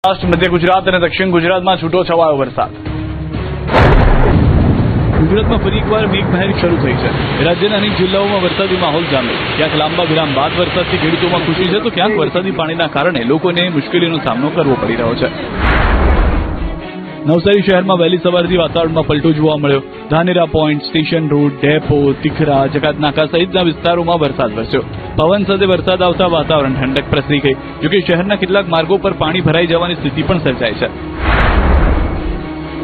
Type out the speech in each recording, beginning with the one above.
મધ્ય ગુજરાત અને દક્ષિણ ગુજરાતમાં છૂટો છવાયો વરસાદ. ગુજરાતમાં ફરી એકવાર મેઘમહેર શરૂ થઈ છે. રાજ્યના અનેક જિલ્લાઓમાં વરસાદી માહોલ જામ્યો. ક્યાંક લાંબા વિરામ બાદ વરસાદથી ખેડૂતોમાં ખુશી છે, તો ક્યાંક વરસાદી પાણીના કારણે લોકોને મુશ્કેલીનો સામનો કરવો પડી રહ્યો છે. નવસારી શહેરમાં વહેલી સવારથી વાતાવરણમાં પલટો જોવા મળ્યો. Dhanera point, station road, depot, તીખરા, જકાતનાકા સહિતના વિસ્તારોમાં વરસાદ વરસ્યો. પવન સાથે વરસાદ આવતા વાતાવરણ ઠંડક પ્રસરી ગઈ. જોકે શહેરના કેટલાક માર્ગો પર પાણી ભરાઈ જવાની સ્થિતિ પણ સર્જાઈ છે.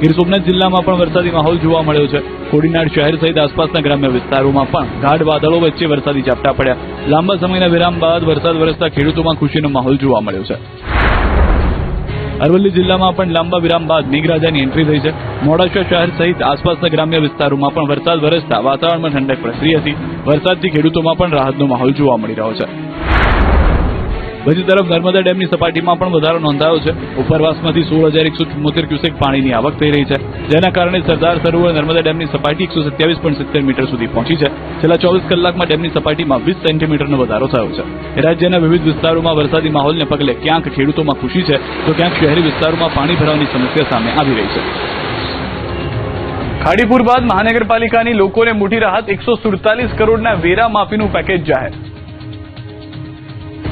ગીર સોમનાથ જિલ્લામાં પણ વરસાદી માહોલ જોવા મળ્યો છે. કોડીનાર શહેર સહિત આસપાસના ગ્રામ્ય વિસ્તારોમાં પણ ગાઢ વાદળો વચ્ચે વરસાદી ઝાપટા પડ્યા. લાંબા સમયના વિરામ બાદ વરસાદ વરસતા ખેડૂતોમાં ખુશીનો માહોલ જોવા મળ્યો છે. અરવલ્લી જિલ્લામાં પણ લાંબા વિરામ બાદ મેઘરાજાની એન્ટ્રી થઈ છે. મોડાસા શહેર સહિત આસપાસના ગ્રામ્ય વિસ્તારોમાં પણ વરસાદ વરસતા વાતાવરણમાં ઠંડક પ્રસરી હતી. વરસાદથી ખેડૂતોમાં પણ રાહતનો માહોલ જોવા મળી રહ્યો છે. બીજી તરફ નર્મદા ડેમની સપાટીમાં પણ વધારો નોંધાયો છે. ઉપરવાસમાંથી 16,174 ક્યુસેક પાણીની આવક થઈ રહી છે, જેના કારણે સરદાર સરોવર નર્મદા ડેમની સપાટી 127.70 મીટર સુધી પહોંચી છે. છેલ્લા 24 કલાકમાં ડેમની સપાટીમાં 20 સેન્ટીમીટરનો વધારો થયો છે. રાજ્યના વિવિધ વિસ્તારોમાં વરસાદી માહોલને પગલે ક્યાંક ખેડૂતોમાં ખુશી છે, તો ક્યાંક શહેરી વિસ્તારોમાં પાણી ભરાવાની સમસ્યા સામે આવી રહી છે. ખાડીપુર બાદ મહાનગરપાલિકાની લોકોને મોટી રાહત. 147 કરોડના વેરા માફીનું પેકેજ જાહેર.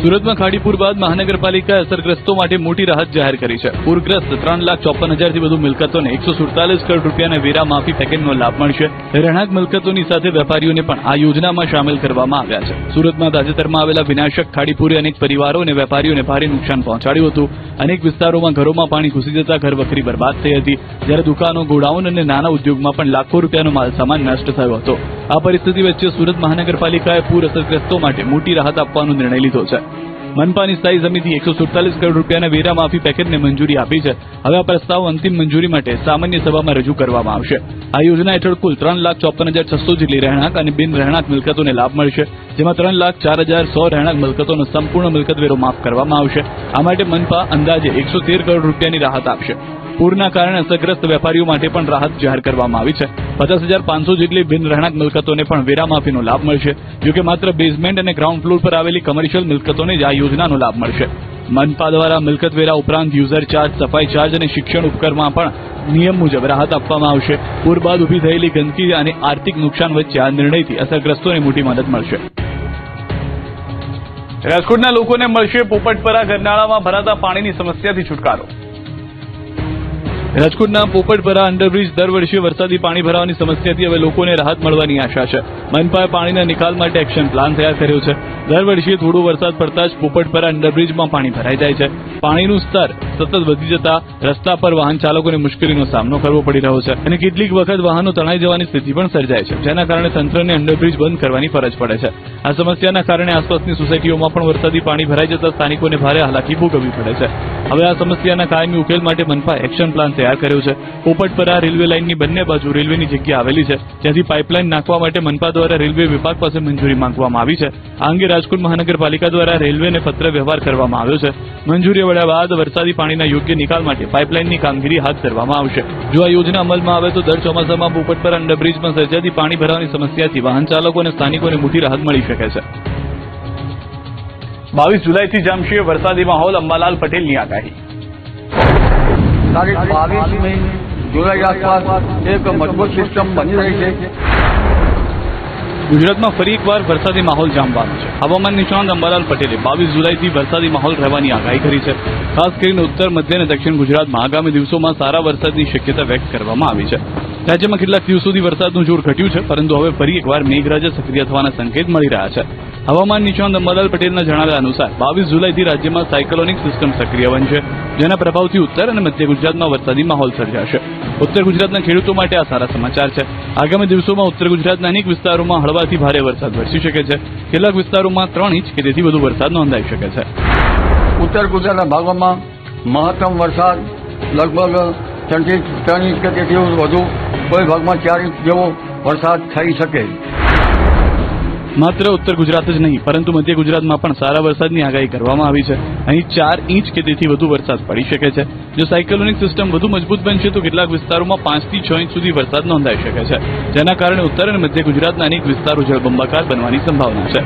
સુરતમાં ખાડીપુર બાદ મહાનગરપાલિકાએ અસરગ્રસ્તો માટે મોટી રાહત જાહેર કરી છે. પૂરગ્રસ્ત 3,54,000થી વધુ મિલકતોને 147 કરોડ રૂપિયાના વેરા માફી પેકેજનો લાભ મળશે. રહેણાંક મિલકતોની સાથે વેપારીઓને પણ આ યોજનામાં સામેલ કરવામાં આવ્યા છે. સુરતમાં તાજેતરમાં આવેલા વિનાશક ખાડીપુરે અનેક પરિવારો અને વેપારીઓને ભારે નુકસાન પહોંચાડ્યું હતું. અનેક વિસ્તારોમાં ઘરોમાં પાણી ઘૂસી જતા ઘરવખરી બરબાદ થઈ હતી, જ્યારે દુકાનો, ગોડાઉન અને નાના ઉદ્યોગમાં પણ લાખો રૂપિયાનો માલસામાન નષ્ટ થયો હતો. આ પરિસ્થિતિ વચ્ચે સુરત મહાનગરપાલિકાએ પૂર અસરગ્રસ્તો માટે મોટી રાહત આપવાનો નિર્ણય લીધો છે. મનપાની સ્થાયી સમિતિ 147 કરોડ રૂપિયાના વેરા માફી પેકેજને મંજૂરી આપી છે. હવે આ પ્રસ્તાવ અંતિમ મંજૂરી માટે સામાન્ય સભામાં રજૂ કરવામાં આવશે. આ યોજના હેઠળ કુલ 3,54,600 જેટલી રહેણાંક અને બિન રહેણાંક મિલકતોને લાભ મળશે, જેમાં 3,04,100 રહેણાંક મિલકતોનો સંપૂર્ણ મિલકત વેરો માફ કરવામાં આવશે. આ માટે મનપા અંદાજે 113 કરોડ રૂપિયાની રાહત આપશે. પૂરના કારણે અસરગ્રસ્ત વેપારીઓ માટે પણ રાહત જાહેર કરવામાં આવી છે. 50,500 જેટલી બિન રહેણાંક મિલકતોને પણ વેરા માફીનો લાભ મળશે. જોકે માત્ર બેઝમેન્ટ અને ગ્રાઉન્ડ ફ્લોર પર આવેલી કમર્શિયલ મિલકતોને જ આ યોજનાનો લાભ મળશે. મનપા દ્વારા મિલકત વેરા ઉપરાંત યુઝર ચાર્જ, સફાઈ ચાર્જ અને શિક્ષણ ઉપકરમાં પણ નિયમ મુજબ રાહત આપવામાં આવશે. પૂર બાદ ઉભી થયેલી ગંદકી અને આર્થિક નુકસાન વચ્ચે આ નિર્ણયથી અસરગ્રસ્તોને મોટી મદદ મળશે. રાજકોટના લોકોને મળશે પોપટપરા ગરનાળામાં ભરાતા પાણીની સમસ્યાથી છુટકારો. રાજકોટના પોપટપરા અંડરબ્રિજ દર વર્ષે વરસાદી પાણી ભરાવાની સમસ્યાથી હવે લોકોને રાહત મળવાની આશા છે. મનપાએ પાણીના નિકાલ માટે એક્શન પ્લાન તૈયાર કર્યો છે. દર વર્ષે થોડો વરસાદ પડતા જ પોપટપરા અંડરબ્રિજમાં પાણી ભરાઈ જાય છે. પાણીનું સ્તર સતત વધી જતા રસ્તા પર વાહન ચાલકોને મુશ્કેલીનો સામનો કરવો પડી રહ્યો છે અને કેટલીક વખત વાહનો તણાઈ જવાની સ્થિતિ પણ સર્જાય છે, જેના કારણે તંત્રને અંડરબ્રિજ બંધ કરવાની ફરજ પડે છે. આ સમસ્યાના કારણે આસપાસની સોસાયટીઓમાં પણ વરસાદી પાણી ભરાઈ જતા સ્થાનિકોને ભારે હાલાકી ભોગવવી પડે છે. હવે આ સમસ્યાના કાયમી ઉકેલ માટે મનપાએ એક્શન પ્લાન તૈયાર કર્યો છે. પોપટપરા રેલવે લાઇનની બંને બાજુ રેલવેની જગ્યા આવેલી છે, જ્યાંથી પાઇપલાઇન નાખવા માટે મનપા દ્વારા રેલવે વિભાગ પાસે મંજૂરી માંગવામાં આવી છે. આ અંગે રાજકોટ મહાનગરપાલિકા દ્વારા રેલવેને પત્ર વ્યવહાર કરવામાં આવ્યો છે. મંજૂરી મળ્યા બાદ વરસાદી પાણીના યોગ્ય નિકાલ માટે પાઇપલાઇનની કામગીરી હાથ ધરવામાં આવશે. જો આ યોજના અમલમાં આવે તો દર ચોમાસામાં પોપટપરા અંડરબ્રિજમાં સર્જાતી પાણી ભરાવાની સમસ્યાથી વાહન ચાલકો અને સ્થાનિકોને મોટી રાહત મળી શકે છે. 22 જુલાઈથી જામશે વરસાદી માહોલ. અંબાલાલ પટેલની આગાહી. તારીખ 22 જુલાઈ આસપાસ એક મજબૂત સિસ્ટમ બની રહી છે. ગુજરાતમાં ફરી એકવાર વરસાદી માહોલ જામવાનો છે. હવામાન નિષ્ણાંત અંબાલાલ પટેલે 22 જુલાઈથી વરસાદી માહોલ રહેવાની આગાહી કરી છે. ખાસ કરીને ઉત્તર, મધ્ય અને દક્ષિણ ગુજરાતમાં આગામી દિવસોમાં સારા વરસાદની શક્યતા વ્યક્ત કરવામાં આવી છે. રાજ્યમાં કેટલાક દિવસોથી વરસાદનું જોર ઘટ્યું છે, પરંતુ હવે ફરી એકવાર મેઘરાજા સક્રિય થવાના સંકેત મળી રહ્યા છે. હવામાન નિષ્ણાંત અંબાલાલ પટેલના જણાવ્યા અનુસાર 22 જુલાઈથી રાજ્યમાં સાયક્લોનિક સિસ્ટમ સક્રિય બનશે, જેના પ્રભાવથી ઉત્તર અને મધ્ય ગુજરાતમાં વરસાદી માહોલ સર્જાશે. ઉત્તર ગુજરાતના ખેડૂતો માટે આ સારા સમાચાર છે. આગામી દિવસોમાં ઉત્તર ગુજરાતના અનેક વિસ્તારોમાં હળવાથી ભારે વરસાદ વરસી શકે છે. કેટલાક વિસ્તારોમાં 3 ઇંચ કે તેથી વધુ વરસાદ નોંધાઈ શકે છે. ઉત્તર ગુજરાતના ભાગોમાં મહત્તમ વરસાદ લગભગ 3 ઇંચ કે તેથી વધુ, કોઈ ભાગમાં 4 ઇંચ જેવો વરસાદ થઈ શકે. માત્ર ઉત્તર ગુજરાત જ નહીં, પરંતુ મધ્ય ગુજરાતમાં પણ સારા વરસાદની આગાહી કરવામાં આવી છે. અહીં 4 ઇંચ કે તેથી વધુ વરસાદ પડી શકે છે. જો સાયક્લોનિક સિસ્ટમ વધુ મજબૂત બનશે તો કેટલાક વિસ્તારોમાં 5 થી 6 ઇંચ સુધી વરસાદ નોંધાઈ શકે છે, જેના કારણે ઉત્તર અને મધ્ય ગુજરાતના અનેક વિસ્તારો જળબંબાકાર બનવાની સંભાવના છે.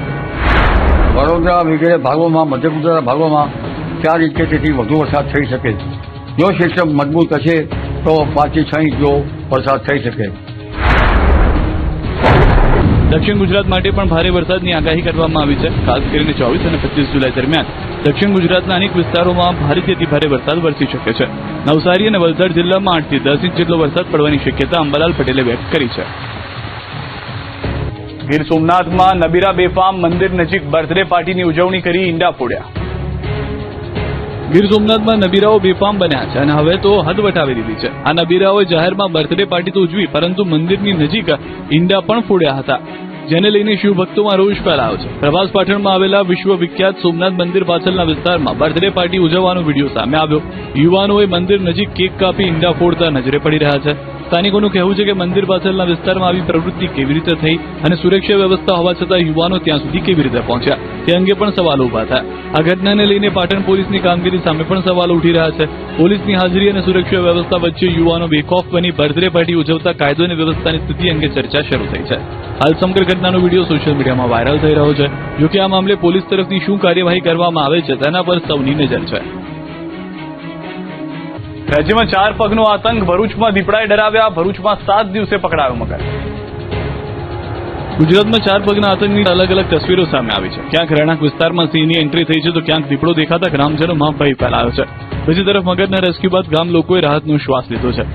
વડોદરા વગેરે ભાગોમાં, મધ્ય ગુજરાતના ભાગોમાં 4 ઇંચ કે તેથી વધુ વરસાદ થઈ શકે. જો સિસ્ટમ મજબૂત હશે તો 5 થી 6 ઇંચ જેવો વરસાદ થઈ શકે. દક્ષિણ ગુજરાત માટે પણ ભારે વરસાદની આગાહી કરવામાં આવી છે. ખાસ કરીને 24 અને 25 જુલાઈ દરમિયાન દક્ષિણ ગુજરાતના અનેક વિસ્તારોમાં ભારેથી અતિભારે વરસાદ વરસી શકે છે. નવસારી અને વલસાડ જિલ્લામાં 8 થી 10 ઇંચ જેટલો વરસાદ પડવાની શક્યતા અંબાલાલ પટેલે વ્યક્ત કરી છે. ગીર સોમનાથમાં નબીરા બેફામ મંદિર નજીક બર્થડે પાર્ટીની ઉજવણી કરી ઈંડા ફોડ્યા. ગીર સોમનાથમાં નબીરાઓ બેફામ બન્યા છે અને હવે તો હદ વટાવી દીધી છે. આ નબીરાઓએ જાહેરમાં બર્થડે પાર્ટી તો ઉજવી, પરંતુ મંદિરની નજીક ઈંડા પણ ફોડ્યા હતા, જેને લઈને શિવભક્તોમાં રોષ ફેલાયો છે. પ્રભાસ પાટણમાં આવેલા વિશ્વ વિખ્યાત સોમનાથ મંદિર પાછળના વિસ્તારમાં બર્થડે પાર્ટી ઉજવવાનો વિડીયો સામે આવ્યો. યુવાનોએ મંદિર નજીક કેક કાપી ઈંડા ફોડતા નજરે પડી રહ્યા છે. સ્થાનિકોનું કહેવું છે કે મંદિર પાછળના વિસ્તારમાં આવી પ્રવૃત્તિ કેવી રીતે થઈ અને સુરક્ષા વ્યવસ્થા હોવા છતાં યુવાનો ત્યાં સુધી કેવી રીતે પહોંચ્યા તે અંગે પણ સવાલો ઉભા થયા. આ ઘટનાને લઈને પાટણ પોલીસની કામગીરી સામે પણ સવાલો ઉઠી રહ્યા છે. પોલીસની હાજરી અને સુરક્ષા વ્યવસ્થા વચ્ચે યુવાનો બેખોફ બની બર્થડે પાર્ટી ઉજવતા કાયદો અને વ્યવસ્થાની સ્થિતિ અંગે ચર્ચા શરૂ થઈ છે. હાલ સમગ્ર ઘટનાનો વિડીયો સોશિયલ મીડિયામાં વાયરલ થઈ રહ્યો છે. જોકે આ મામલે પોલીસ તરફથી શું કાર્યવાહી કરવામાં આવે છે તેના પર સૌની નજર છે. રાજ્યમાં 4 પગનો આતંક. ભરૂચમાં દીપડાએ ડરાવ્યા. ભરૂચમાં 7 દિવસે પકડાયો મગર. ગુજરાતમાં 4 પગના આતંકની અલગ અલગ તસવીરો સામે આવી છે. ક્યાંક રહેણાંક વિસ્તારમાં સિંહની એન્ટ્રી થઈ છે તો ક્યાંક દીપડો દેખાતા ગ્રામજનોમાં ભય ફેલાયો છે. બીજી તરફ મગરના રેસ્ક્યુ બાદ ગામ લોકોએ રાહતનો શ્વાસ લીધો છે.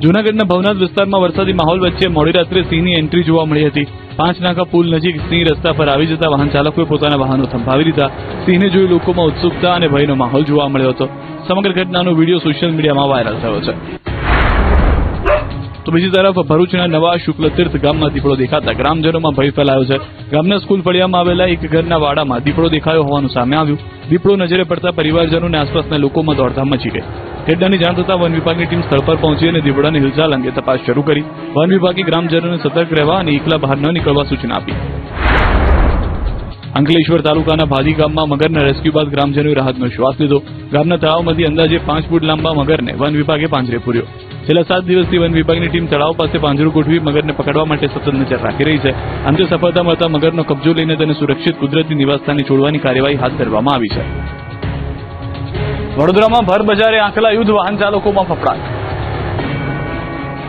જૂનાગઢના ભવનાથ વિસ્તારમાં વરસાદી માહોલ વચ્ચે મોડી રાત્રે સિંહની એન્ટ્રી જોવા મળી હતી. 5 નાકા પુલ નજીક સિંહ રસ્તા પર આવી જતા વાહન ચાલકોએ પોતાના વાહનો થંભાવી દીધા. સિંહને જોઈ લોકોમાં ઉત્સુકતા અને ભયનો માહોલ જોવા મળ્યો હતો. સમગ્ર ઘટનાનો વિડીયો સોશિયલ મીડિયામાં વાયરલ થયો છે. તો બીજી તરફ ભરૂચના નવા શુક્લતીર્થ ગામમાં દીપડો દેખાતા ગ્રામજનોમાં ભય ફેલાયો છે. ગામના સ્કૂલ ફળિયામાં આવેલા એક ઘરના વાડામાં દીપડો દેખાયો હોવાનું સામે આવ્યું. દીપડો નજરે પડતા પરિવારજનો અને આસપાસના લોકોમાં દોડધામ મચી ગઈ. ઘટનાની જાણ થતાં વન વિભાગની ટીમ સ્થળ પર પહોંચી અને દીપડાની હિલચાલ અંગે તપાસ શરૂ કરી. વન વિભાગે ગ્રામજનોને સતર્ક રહેવા અને એકલા બહાર ન નીકળવા સૂચના આપી. અંકલેશ્વર તાલુકાના ભાદી ગામમાં મગરના રેસ્ક્યુ બાદ ગ્રામજનોએ રાહતનો શ્વાસ લીધો. ગામના તળાવમાંથી અંદાજે 5 ફૂટ લાંબા મગરને વન વિભાગે પાંજરે પૂર્યો. છેલ્લા 7 દિવસથી વન વિભાગની ટીમ તળાવ પાસે પાંજરું ગોઠવી મગરને પકડવા માટે સતત નજર રાખી રહી છે. અંતે સફળતા મળતા મગરનો કબજો લઈને તેને સુરક્ષિત કુદરતી નિવાસસ્થાને છોડવાની કાર્યવાહી હાથ ધરવામાં આવી છે. વડોદરામાં ભર બજારે આંખલા યુદ્ધ. વાહન ચાલકોમાં ફફડાટ.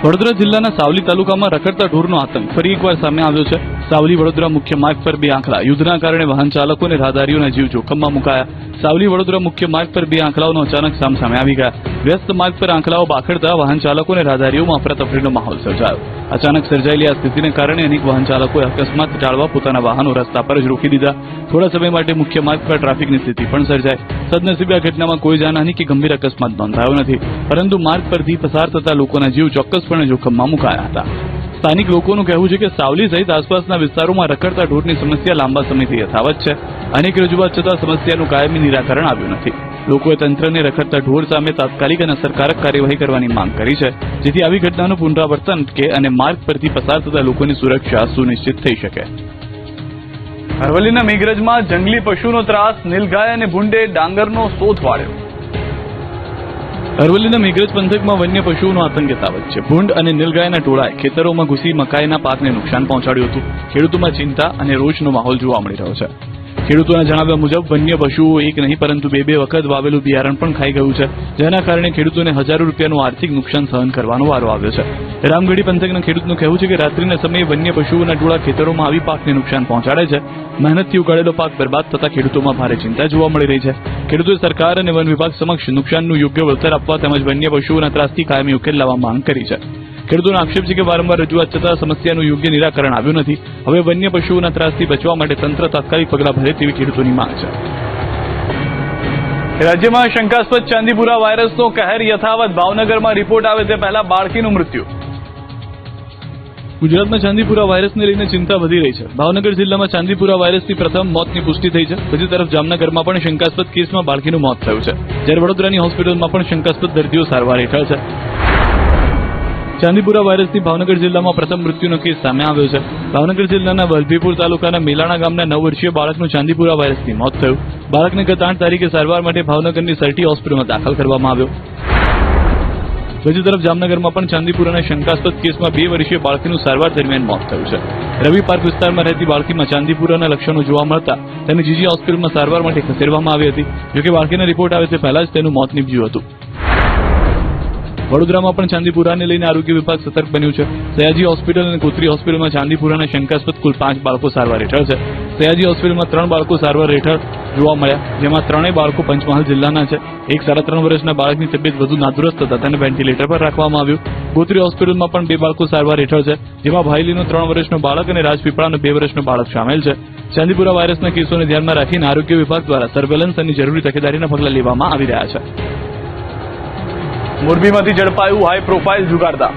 વડોદરા જિલ્લાના સાવલી તાલુકામાં રખડતા ઢોરનો આતંક ફરી એકવાર સામે આવ્યો છે. સાવલી વડોદરા મુખ્ય માર્ગ પર 2 આંખલા યુદ્ધના કારણે વાહન ચાલકો અને રાહદારીઓના જીવ જોખમમાં મુકાયા. સાવલી વડોદરા મુખ્ય માર્ગ પર 2 આંખલાઓનો અચાનક સામે આવી ગયા. વ્યસ્ત માર્ગ પર આંખલાઓ બાખડતા વાહન ચાલકો અને રાહદારીઓમાં અફરાતફરીનો માહોલ સર્જાયો. અચાનક સર્જાયેલી આ સ્થિતિને કારણે અનેક વાહન ચાલકોએ અકસ્માત ટાળવા પોતાના વાહનો રસ્તા પર જ રોકી દીધા. થોડા સમય માટે મુખ્ય માર્ગ પર ટ્રાફિકની સ્થિતિ પણ સર્જાઈ. સદનસીબે આ ઘટનામાં કોઈ જાનહાનિ કે ગંભીર અકસ્માત નોંધાયો નથી, પરંતુ માર્ગ પરથી પસાર થતા લોકોના જીવ ચોક્કસપણે જોખમમાં મુકાયા હતા. સ્થાનિક લોકોનું કહેવું છે કે સાવલી સહિત આસપાસના વિસ્તારોમાં રખડતા ઢોરની સમસ્યા લાંબા સમયથી યથાવત છે. અનેક રજૂઆત છતાં સમસ્યાનું કાયમી નિરાકરણ આવ્યું નથી. લોકોએ તંત્રને રખડતા ઢોર સામે તાત્કાલિક અને અસરકારક કાર્યવાહી કરવાની માંગ કરી છે, જેથી આવી ઘટનાનું પુનરાવર્તન અટકે અને માર્ગ પરથી પસાર થતા લોકોની સુરક્ષા સુનિશ્ચિત થઈ શકે. અરવલ્લીના મેઘરજમાં જંગલી પશુનો ત્રાસ. નીલગાય અને ભૂંડે ડાંગરનો શોધ વાળ્યો. અરવલ્લીના મેઘરજ પંથકમાં વન્ય પશુઓનો આતંક યથાવત છે. ભૂંડ અને નીલગાયના ટોળાએ ખેતરોમાં ઘૂસી મકાઈના પાકને નુકસાન પહોંચાડ્યું હતું. ખેડૂતોમાં ચિંતા અને રોષનો માહોલ જોવા મળી રહ્યો છે. ખેડૂતોના જણાવ્યા મુજબ વન્ય પશુઓ એક નહીં પરંતુ 2 વખત વાવેલું બિયારણ પણ ખાઈ ગયું છે, જેના કારણે ખેડૂતોને હજારો રૂપિયાનું આર્થિક નુકસાન સહન કરવાનો વારો આવ્યો છે. રામગઢી પંથકના ખેડૂતનું કહેવું છે કે રાત્રિના સમયે વન્ય પશુઓના ટોળા ખેતરોમાં આવી પાકને નુકસાન પહોંચાડે છે. મહેનતથી ઉગાડેલો પાક બરબાદ થતા ખેડૂતોમાં ભારે ચિંતા જોવા મળી રહી છે. ખેડૂતોએ સરકાર અને વન વિભાગ સમક્ષ નુકસાનનું યોગ્ય વળતર આપવા તેમજ વન્ય પશુઓના ત્રાસથી કાયમી ઉકેલ લાવવા માંગ કરી છે. ખેડૂતોનો આક્ષેપ છે કે વારંવાર રજૂઆત છતાં સમસ્યાનું યોગ્ય નિરાકરણ આવ્યું નથી. હવે વન્ય પશુઓના ત્રાસથી બચવા માટે તંત્ર તાત્કાલિક પગલાં ભરે તેવી ખેડૂતોની માંગ છે. રાજ્યમાં શંકાસ્પદ ચાંદીપુરા વાયરસનો કહેર યથાવત. ભાવનગરમાં રિપોર્ટ આવે તે પહેલા બાળકીનું મૃત્યુ. ગુજરાતમાં ચાંદીપુરા વાયરસને લઈને ચિંતા વધી રહી છે. ભાવનગર જિલ્લામાં ચાંદીપુરા વાયરસની પ્રથમ મોતની પુષ્ટિ થઈ છે. બીજી તરફ જામનગરમાં પણ શંકાસ્પદ કેસમાં બાળકીનું મોત થયું છે, જ્યારે વડોદરાની હોસ્પિટલમાં પણ શંકાસ્પદ દર્દીઓ સારવાર હેઠળ છે. ચાંદીપુરા વાયરસથી ભાવનગર જિલ્લામાં પ્રથમ મૃત્યુનો કેસ સામે આવ્યો છે. ભાવનગર જિલ્લાના વલભીપુર તાલુકાના મેલાણા ગામના 9 વર્ષીય બાળકનું ચાંદીપુરા વાયરસથી મોત થયું. બાળકને ગત 8 તારીખે સારવાર માટે ભાવનગરની સરટી હોસ્પિટલમાં દાખલ કરવામાં આવ્યો. બીજી તરફ જામનગરમાં પણ ચાંદીપુરાના શંકાસ્પદ કેસમાં 2 વર્ષીય બાળકીનું સારવાર દરમિયાન મોત થયું છે. રવિ પાર્ક વિસ્તારમાં રહેતી બાળકીમાં ચાંદીપુરાના લક્ષણો જોવા મળતા તેને જીજી હોસ્પિટલમાં સારવાર માટે ખસેડવામાં આવી હતી. જોકે બાળકીના રિપોર્ટ આવે તે પહેલા જ તેનું મોત નીપજ્યું હતું. વડોદરામાં પણ ચાંદીપુરાને લઈને આરોગ્ય વિભાગ સતર્ક બન્યું છે. સયાજી હોસ્પિટલ અને કોતરી હોસ્પિટલમાં ચાંદીપુરાના શંકાસ્પદ કુલ 5 બાળકો સારવાર હેઠળ છે. સયાજી હોસ્પિટલમાં 3 બાળકો સારવાર હેઠળ જોવા મળ્યા, જેમાં 3 બાળકો પંચમહાલ જિલ્લાના છે. એક 3.5 વર્ષના બાળકની તબિયત વધુ નાદુરસ્ત થતા તેને વેન્ટિલેટર પર રાખવામાં આવ્યું. કોતરી હોસ્પિટલમાં પણ 2 બાળકો સારવાર હેઠળ છે, જેમાં ભાઈલીનો 3 વર્ષનો બાળક અને રાજપીપળાનો 2 વર્ષનો બાળક સામેલ છે. ચાંદીપુરા વાયરસના કેસોને ધ્યાનમાં રાખીને આરોગ્ય વિભાગ દ્વારા સર્વેલન્સ અને જરૂરી તકેદારીના પગલાં લેવામાં આવી રહ્યા છે. મોરબીમાંથી ઝડપાયું હાઈ પ્રોફાઇલ જુગારદાર.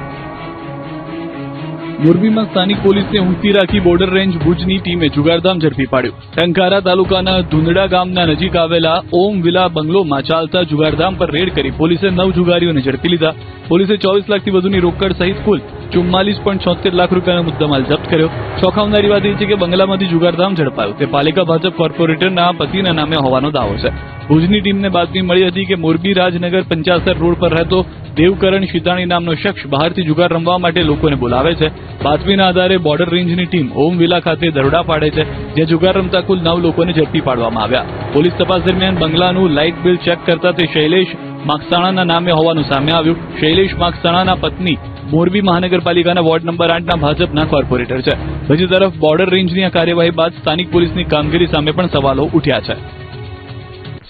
મોરબીમાં સ્થાનિક પોલીસને ઊંઘતી રાખી બોર્ડર રેન્જ ભુજની ટીમે જુગારધામ ઝડપી પાડ્યું. ટંકારા તાલુકાના ધુંધડા ગામના નજીક આવેલા ઓમ વિલા બંગલોમાં ચાલતા જુગારધામ પર રેડ કરી પોલીસે 9 જુગારીઓને ઝડપી લીધા. પોલીસે 24 લાખથી વધુની રોકડ સહિત કુલ 44.76 લાખ રૂપિયાનો મુદ્દામાલ જપ્ત કર્યો. ચોંકાવનારી વાત એ છે કે બંગલામાંથી જુગારધામ ઝડપાયું તે પાલિકા ભાજપ કોર્પોરેટરના પતિના નામે હોવાનો દાવો છે. ભુજની ટીમને બાતમી મળી હતી કે મોરબી રાજનગર 75 રોડ પર રહેતો દેવકરણ શિતાણી નામનો શખ્સ બહારથી જુગાર રમવા માટે લોકોને બોલાવે છે. બાતમીના આધારે બોર્ડર રેન્જની ટીમ ઓમ વિલા ખાતે દરોડા પાડે છે, જ્યાં જુગાર રમતા કુલ 9 લોકોને ઝડપી પાડવામાં આવ્યા. પોલીસ તપાસ દરમિયાન બંગલાનું લાઇટ બિલ ચેક કરતા તે શૈલેષ માકસાણાના નામે હોવાનું સામે આવ્યું. શૈલેષ માકસાણાના પત્ની મોરબી મહાનગરપાલિકાના વોર્ડ નંબર 8ના ભાજપના કોર્પોરેટર છે. બીજી તરફ બોર્ડર રેન્જની આ કાર્યવાહી બાદ સ્થાનિક પોલીસની કામગીરી સામે પણ સવાલો ઉઠ્યા છે.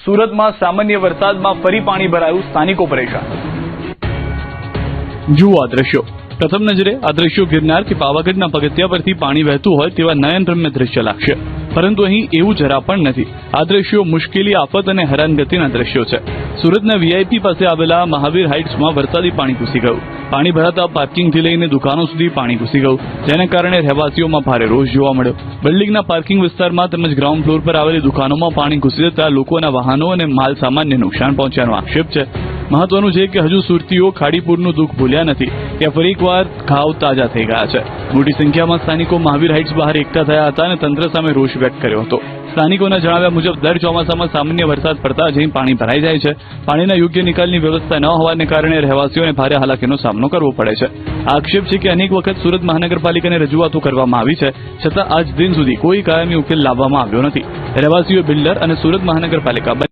સુરતમાં સામાન્ય વરસાદમાં ફરી પાણી ભરાયું, સ્થાનિકો પરેશાન. જુઓ આ દ્રશ્યો. પ્રથમ નજરે આ દ્રશ્યો ગિરનાર કે પાવાગઢના પગથિયા પરથી પાણી વહેતું હોય તેવા નયનરમ્ય દ્રશ્ય લાગશે, પરંતુ અહીં એવું જરા પણ નથી. આ દ્રશ્યો મુશ્કેલી, આફત અને હેરાનગતિના દ્રશ્યો છે. સુરતના વીઆઈપી પાસે આવેલા મહાવીર હાઇટ્સમાં વરસાદી પાણી ઘૂસી ગયું. પાણી ભરાતા પાર્કિંગથી લઈને દુકાનો સુધી પાણી ઘૂસી ગયું, જેના કારણે રહેવાસીઓમાં ભારે રોષ જોવા મળ્યો. બિલ્ડિંગના પાર્કિંગ વિસ્તારમાં તેમજ ગ્રાઉન્ડ ફ્લોર પર આવેલી દુકાનોમાં પાણી ઘૂસી જતા લોકોના વાહનો અને માલ સામાનને નુકસાન પહોંચ્યાનો આક્ષેપ છે. મહત્વનું છે કે હજુ સુરતીઓ ખાડીપુરનું દુઃખ ભૂલ્યા નથી, ત્યાં ફરી એકવાર ઘાવ તાજા થઈ ગયા છે. મોટી સંખ્યામાં સ્થાનિકો મહાવીર હાઇટ્સ બહાર એકઠા થયા હતા અને તંત્ર સામે રોષ વ્યક્ત કર્યો હતો. સ્થાનિકોના જણાવ્યા મુજબ દર ચોમાસામાં સામાન્ય વરસાદ પડતા જ અહીં પાણી ભરાઈ જાય છે. પાણીના યોગ્ય નિકાલની વ્યવસ્થા ન હોવાને કારણે રહેવાસીઓને ભારે હાલાકીનો સામનો કરવો પડે છે. આ આક્ષેપ છે કે અનેક વખત સુરત મહાનગરપાલિકાને રજૂઆતો કરવામાં આવી છે, છતાં આજ દિન સુધી કોઈ કાયમી ઉકેલ લાવવામાં આવ્યો નથી. રહેવાસીઓ, બિલ્ડર અને સુરત મહાનગરપાલિકા